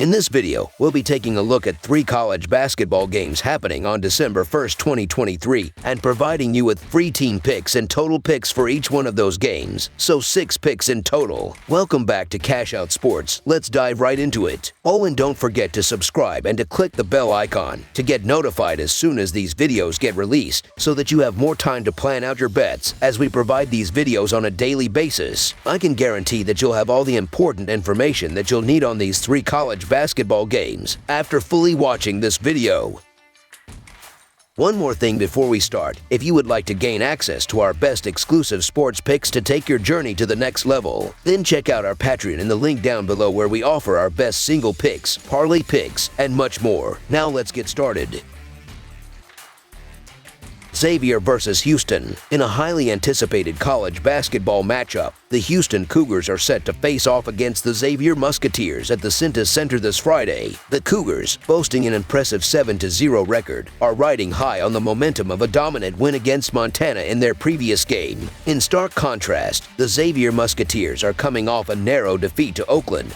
In this video, we'll be taking a look at 3 college basketball games happening on December 1st, 2023, and providing you with free team picks and total picks for each one of those games, so 6 picks in total. Welcome back to Cash Out Sports. Let's dive right into it. Oh, and don't forget to subscribe and to click the bell icon to get notified as soon as these videos get released, so that you have more time to plan out your bets as we provide these videos on a daily basis. I can guarantee that you'll have all the important information that you'll need on these 3 college basketball games after fully watching this video. One more thing before we start. If you would like to gain access to our best exclusive sports picks to take your journey to the next level, then check out our Patreon in the link down below, where we offer our best single picks, parlay picks, and much more. Now let's get started. Xavier versus Houston. In a highly anticipated college basketball matchup, the Houston Cougars are set to face off against the Xavier Musketeers at the Cintas Center this Friday. The Cougars, boasting an impressive 7-0 record, are riding high on the momentum of a dominant win against Montana in their previous game. In stark contrast, the Xavier Musketeers are coming off a narrow defeat to Oakland,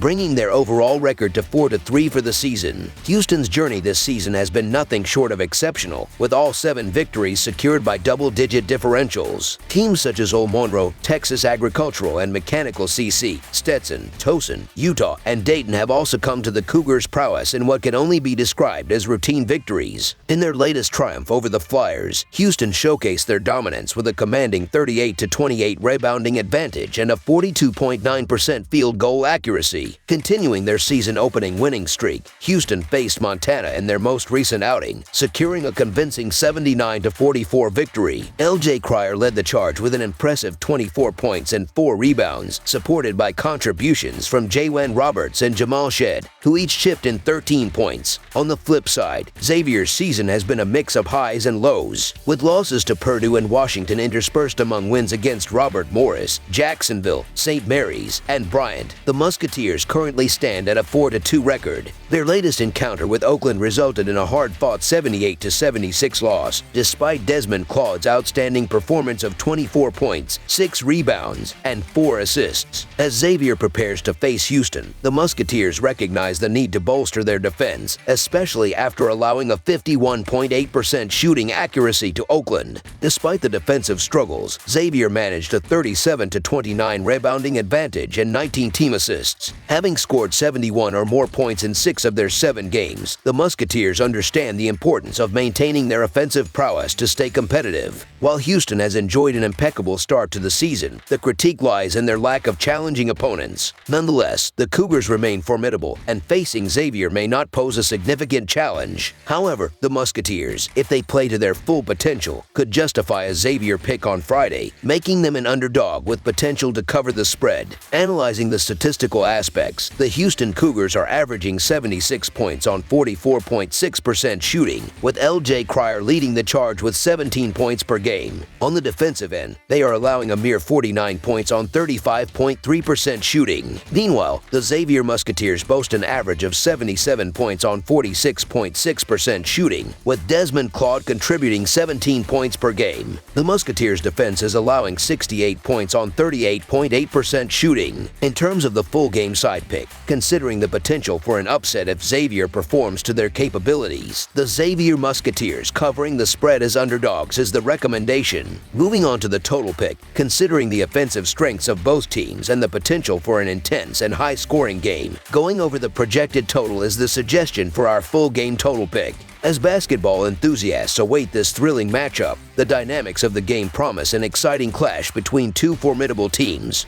bringing their overall record to 4-3 for the season. Houston's journey this season has been nothing short of exceptional, with all 7 victories secured by double-digit differentials. Teams such as Ole Monroe, Texas Agricultural and Mechanical CC, Stetson, Towson, Utah, and Dayton have also come to the Cougars' prowess in what can only be described as routine victories. In their latest triumph over the Flyers, Houston showcased their dominance with a commanding 38-28 rebounding advantage and a 42.9% field goal accuracy. Continuing their season-opening winning streak, Houston faced Montana in their most recent outing, securing a convincing 79-44 victory. LJ Cryer led the charge with an impressive 24 points and 4 rebounds, supported by contributions from Jaywan Roberts and Jamal Shed, who each chipped in 13 points. On the flip side, Xavier's season has been a mix of highs and lows, with losses to Purdue and Washington interspersed among wins against Robert Morris, Jacksonville, St. Mary's, and Bryant. The Musketeers currently stand at a 4-2 record. Their latest encounter with Oakland resulted in a hard-fought 78-76 loss, despite Desmond Claude's outstanding performance of 24 points, 6 rebounds, and 4 assists. As Xavier prepares to face Houston, the Musketeers recognize the need to bolster their defense, especially after allowing a 51.8% shooting accuracy to Oakland. Despite the defensive struggles, Xavier managed a 37-29 rebounding advantage and 19 team assists. Having scored 71 or more points in 6 of their 7 games, the Musketeers understand the importance of maintaining their offensive prowess to stay competitive. While Houston has enjoyed an impeccable start to the season, the critique lies in their lack of challenging opponents. Nonetheless, the Cougars remain formidable, and facing Xavier may not pose a significant challenge. However, the Musketeers, if they play to their full potential, could justify a Xavier pick on Friday, making them an underdog with potential to cover the spread. Analyzing the statistical aspects, the Houston Cougars are averaging 76 points on 44.6% shooting, with LJ Cryer leading the charge with 17 points per game. On the defensive end, they are allowing a mere 49 points on 35.3% shooting. Meanwhile, the Xavier Musketeers boast an average of 77 points on 46.6% shooting, with Desmond Claude contributing 17 points per game. The Musketeers' defense is allowing 68 points on 38.8% shooting. In terms of the full game side pick, considering the potential for an upset if Xavier performs to their capabilities, the Xavier Musketeers covering the spread as underdogs is the recommendation. Moving on to the total pick, considering the offensive strengths of both teams and the potential for an intense and high-scoring game, going over the projected total is the suggestion for our full game total pick. As basketball enthusiasts await this thrilling matchup, the dynamics of the game promise an exciting clash between 2 formidable teams.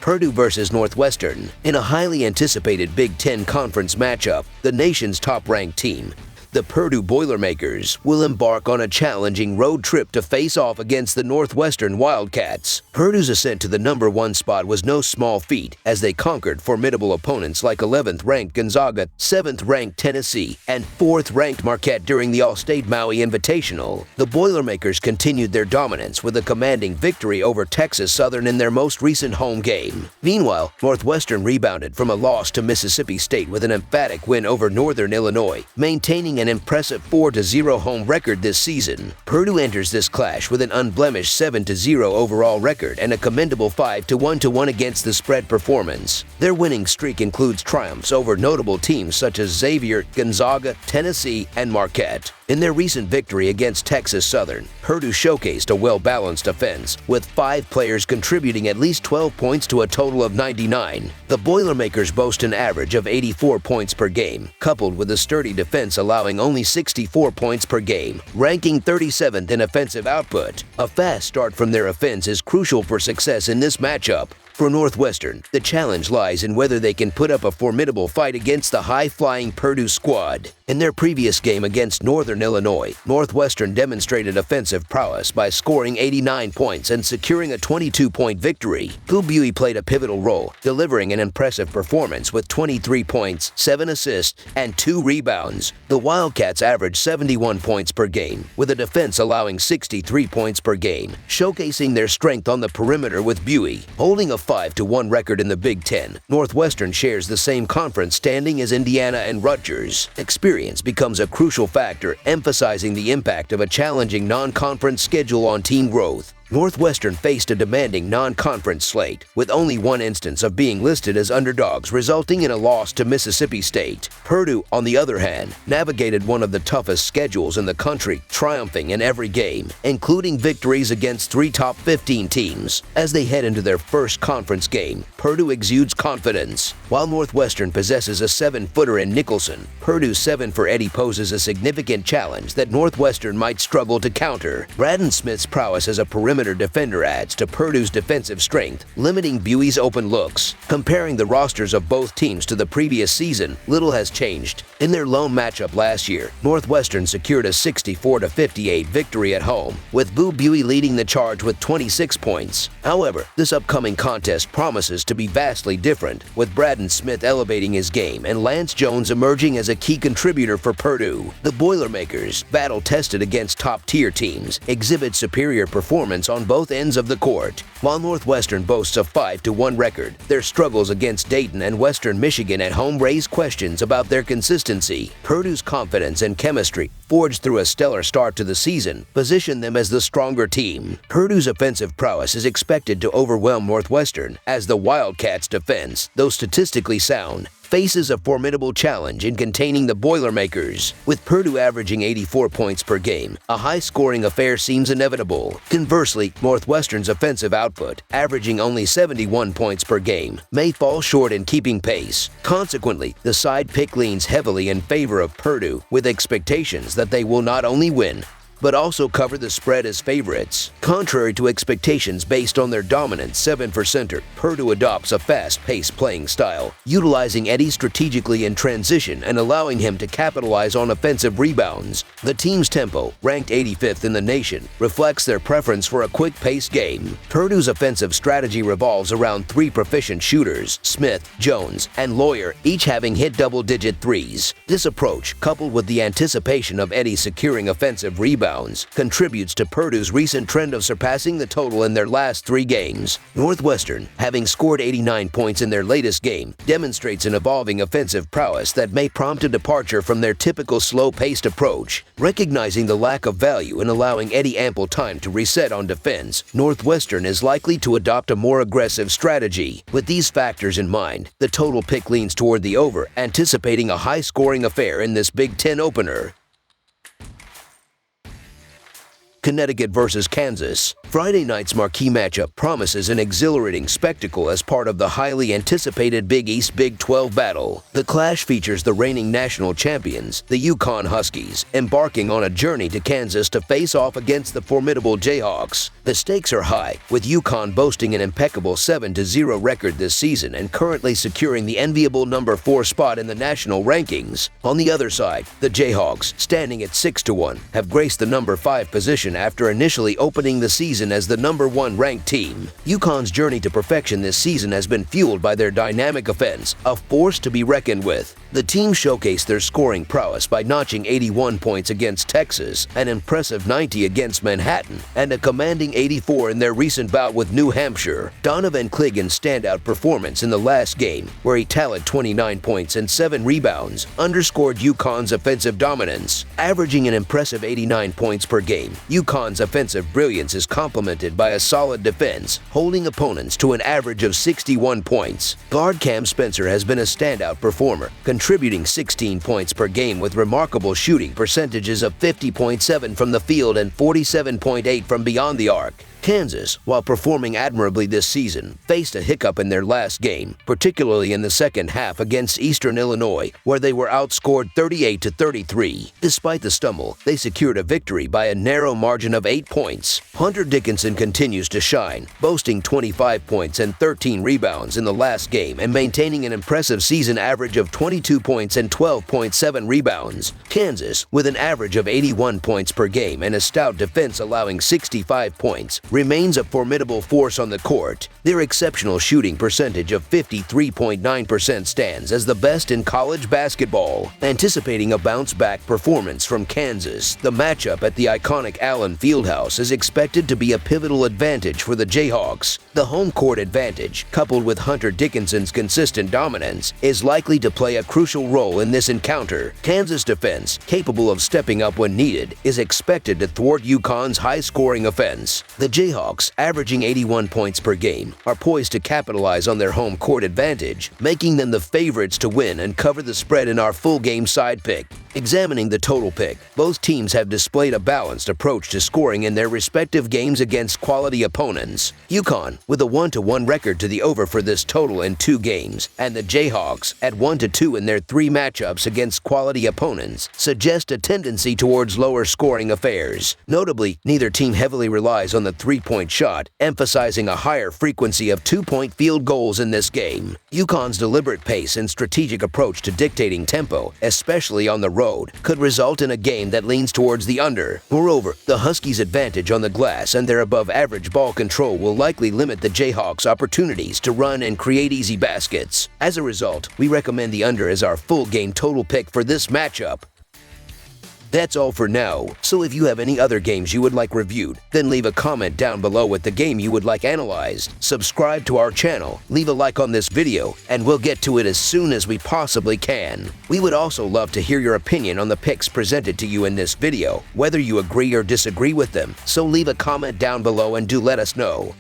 Purdue versus Northwestern. In a highly anticipated Big Ten Conference matchup, the nation's top-ranked team, the Purdue Boilermakers, will embark on a challenging road trip to face off against the Northwestern Wildcats. Purdue's ascent to the number 1 spot was no small feat, as they conquered formidable opponents like 11th-ranked Gonzaga, 7th-ranked Tennessee, and 4th-ranked Marquette during the All-State Maui Invitational. The Boilermakers continued their dominance with a commanding victory over Texas Southern in their most recent home game. Meanwhile, Northwestern rebounded from a loss to Mississippi State with an emphatic win over Northern Illinois, maintaining an an impressive 4-0 home record this season. Purdue enters this clash with an unblemished 7-0 overall record and a commendable 5-1 against the spread performance. Their winning streak includes triumphs over notable teams such as Xavier, Gonzaga, Tennessee, and Marquette. In their recent victory against Texas Southern, Purdue showcased a well-balanced offense, with 5 players contributing at least 12 points to a total of 99. The Boilermakers boast an average of 84 points per game, coupled with a sturdy defense allowing only 64 points per game, ranking 37th in offensive output. A fast start from their offense is crucial for success in this matchup. For Northwestern, the challenge lies in whether they can put up a formidable fight against the high-flying Purdue squad. In their previous game against Northern Illinois, Northwestern demonstrated offensive prowess by scoring 89 points and securing a 22-point victory. Purdue played a pivotal role, delivering an impressive performance with 23 points, 7 assists, and 2 rebounds. The Wildcats averaged 71 points per game, with a defense allowing 63 points per game, showcasing their strength on the perimeter with Purdue. Holding a 5-1 record in the Big Ten, Northwestern shares the same conference standing as Indiana and Rutgers. Experience becomes a crucial factor, emphasizing the impact of a challenging non-conference schedule on team growth. Northwestern faced a demanding non-conference slate, with only one instance of being listed as underdogs, resulting in a loss to Mississippi State. Purdue, on the other hand, navigated one of the toughest schedules in the country, triumphing in every game, including victories against 3 top 15 teams. As they head into their first conference game, Purdue exudes confidence. While Northwestern possesses a 7-footer in Nicholson, Purdue's 7 for Eddie poses a significant challenge that Northwestern might struggle to counter. Braden Smith's prowess as a perimeter defender adds to Purdue's defensive strength, limiting Buey's open looks. Comparing the rosters of both teams to the previous season, little has changed. In their lone matchup last year, Northwestern secured a 64-58 victory at home, with Buey leading the charge with 26 points. However, this upcoming contest promises to be vastly different, with Braden Smith elevating his game and Lance Jones emerging as a key contributor for Purdue. The Boilermakers, battle-tested against top-tier teams, exhibit superior performance on both ends of the court. While Northwestern boasts a 5-1 record, their struggles against Dayton and Western Michigan at home raise questions about their consistency. Purdue's confidence and chemistry, forged through a stellar start to the season, position them as the stronger team. Purdue's offensive prowess is expected to overwhelm Northwestern, as the Wildcats' defense, though statistically sound, faces a formidable challenge in containing the Boilermakers. With Purdue averaging 84 points per game, a high-scoring affair seems inevitable. Conversely, Northwestern's offensive output, averaging only 71 points per game, may fall short in keeping pace. Consequently, the side pick leans heavily in favor of Purdue, with expectations that they will not only win, but also cover the spread as favorites. Contrary to expectations based on their dominant 7 for center, Purdue adopts a fast-paced playing style, utilizing Eddie strategically in transition and allowing him to capitalize on offensive rebounds. The team's tempo, ranked 85th in the nation, reflects their preference for a quick-paced game. Purdue's offensive strategy revolves around 3 proficient shooters, Smith, Jones, and Lawyer, each having hit double-digit threes. This approach, coupled with the anticipation of Eddie securing offensive rebounds, contributes to Purdue's recent trend of surpassing the total in their last 3 games. Northwestern, having scored 89 points in their latest game, demonstrates an evolving offensive prowess that may prompt a departure from their typical slow-paced approach. Recognizing the lack of value in allowing Eddie ample time to reset on defense, Northwestern is likely to adopt a more aggressive strategy. With these factors in mind, the total pick leans toward the over, anticipating a high-scoring affair in this Big Ten opener. Connecticut versus Kansas. Friday night's marquee matchup promises an exhilarating spectacle as part of the highly anticipated Big East Big 12 battle. The clash features the reigning national champions, the UConn Huskies, embarking on a journey to Kansas to face off against the formidable Jayhawks. The stakes are high, with UConn boasting an impeccable 7-0 record this season and currently securing the enviable number 4 spot in the national rankings. On the other side, the Jayhawks, standing at 6-1, have graced the number 5 position after initially opening the season as the number 1 ranked team. UConn's journey to perfection this season has been fueled by their dynamic offense, a force to be reckoned with. The team showcased their scoring prowess by notching 81 points against Texas, an impressive 90 against Manhattan, and a commanding 84 in their recent bout with New Hampshire. Donovan Clegan's standout performance in the last game, where he tallied 29 points and 7 rebounds, underscored UConn's offensive dominance. Averaging an impressive 89 points per game, UConn's offensive brilliance is complemented by a solid defense, holding opponents to an average of 61 points. Guard Cam Spencer has been a standout performer, contributing 16 points per game with remarkable shooting percentages of 50.7 from the field and 47.8 from beyond the arc. Kansas, while performing admirably this season, faced a hiccup in their last game, particularly in the second half against Eastern Illinois, where they were outscored 38-33. Despite the stumble, they secured a victory by a narrow margin of 8 points. Hunter Dickinson continues to shine, boasting 25 points and 13 rebounds in the last game and maintaining an impressive season average of 22 points and 12.7 rebounds. Kansas, with an average of 81 points per game and a stout defense allowing 65 points, remains a formidable force on the court. Their exceptional shooting percentage of 53.9% stands as the best in college basketball. Anticipating a bounce-back performance from Kansas, the matchup at the iconic Allen Fieldhouse is expected to be a pivotal advantage for the Jayhawks. The home court advantage, coupled with Hunter Dickinson's consistent dominance, is likely to play a crucial role in this encounter. Kansas defense, capable of stepping up when needed, is expected to thwart UConn's high-scoring offense. The Jayhawks, averaging 81 points per game, are poised to capitalize on their home court advantage, making them the favorites to win and cover the spread in our full-game side pick. Examining the total pick, both teams have displayed a balanced approach to scoring in their respective games against quality opponents. UConn, with a 1-1 record to the over for this total in 2 games, and the Jayhawks, at 1-2 in their 3 matchups against quality opponents, suggest a tendency towards lower-scoring affairs. Notably, neither team heavily relies on the three-point shot, emphasizing a higher frequency of 2-point field goals in this game. UConn's deliberate pace and strategic approach to dictating tempo, especially on the road, could result in a game that leans towards the under. Moreover, the Huskies' advantage on the glass and their above-average ball control will likely limit the Jayhawks' opportunities to run and create easy baskets. As a result, we recommend the under as our full-game total pick for this matchup. That's all for now, so if you have any other games you would like reviewed, then leave a comment down below with the game you would like analyzed. Subscribe to our channel, leave a like on this video, and we'll get to it as soon as we possibly can. We would also love to hear your opinion on the picks presented to you in this video, whether you agree or disagree with them, so leave a comment down below and do let us know.